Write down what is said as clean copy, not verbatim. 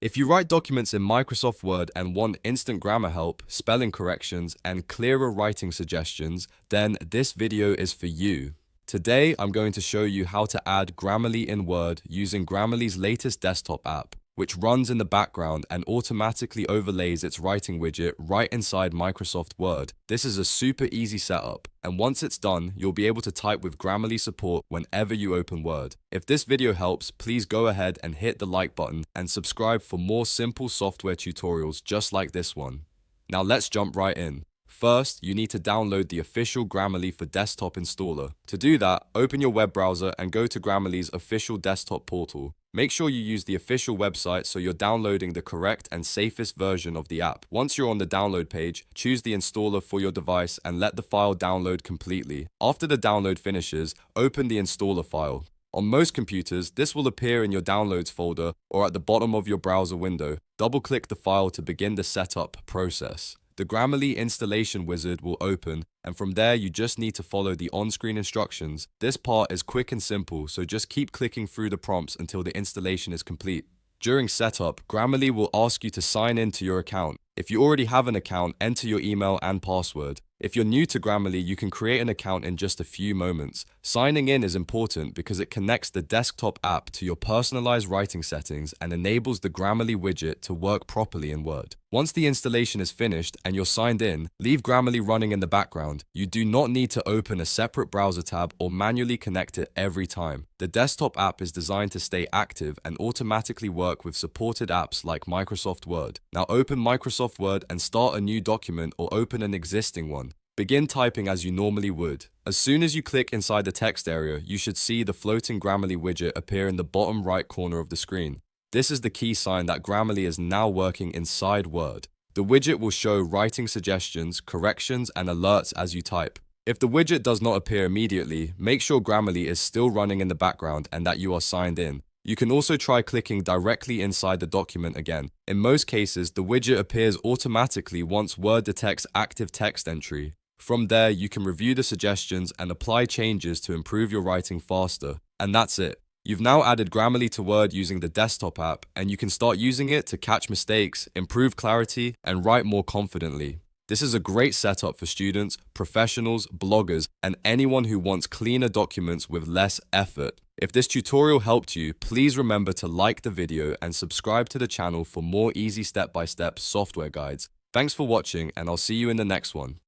If you write documents in Microsoft Word and want instant grammar help, spelling corrections, and clearer writing suggestions, then this video is for you. Today, I'm going to show you how to add Grammarly in Word using Grammarly's latest desktop app, which runs in the background and automatically overlays its writing widget right inside Microsoft Word. This is a super easy setup, and once it's done, you'll be able to type with Grammarly support whenever you open Word. If this video helps, please go ahead and hit the like button and subscribe for more simple software tutorials just like this one. Now let's jump right in. First, you need to download the official Grammarly for Desktop installer. To do that, open your web browser and go to Grammarly's official desktop portal. Make sure you use the official website so you're downloading the correct and safest version of the app. Once you're on the download page, choose the installer for your device and let the file download completely. After the download finishes, open the installer file. On most computers, this will appear in your Downloads folder or at the bottom of your browser window. Double-click the file to begin the setup process. The Grammarly installation wizard will open, and from there you just need to follow the on-screen instructions. This part is quick and simple, so just keep clicking through the prompts until the installation is complete. During setup, Grammarly will ask you to sign in to your account. If you already have an account, enter your email and password. If you're new to Grammarly, you can create an account in just a few moments. Signing in is important because it connects the desktop app to your personalized writing settings and enables the Grammarly widget to work properly in Word. Once the installation is finished and you're signed in, leave Grammarly running in the background. You do not need to open a separate browser tab or manually connect it every time. The desktop app is designed to stay active and automatically work with supported apps like Microsoft Word. Now open Microsoft Word and start a new document or open an existing one. Begin typing as you normally would. As soon as you click inside the text area, you should see the floating Grammarly widget appear in the bottom right corner of the screen. This is the key sign that Grammarly is now working inside Word. The widget will show writing suggestions, corrections, and alerts as you type. If the widget does not appear immediately, make sure Grammarly is still running in the background and that you are signed in. You can also try clicking directly inside the document again. In most cases, the widget appears automatically once Word detects active text entry. From there, you can review the suggestions and apply changes to improve your writing faster. And that's it. You've now added Grammarly to Word using the desktop app, and you can start using it to catch mistakes, improve clarity, and write more confidently. This is a great setup for students, professionals, bloggers, and anyone who wants cleaner documents with less effort. If this tutorial helped you, please remember to like the video and subscribe to the channel for more easy step-by-step software guides. Thanks for watching, and I'll see you in the next one.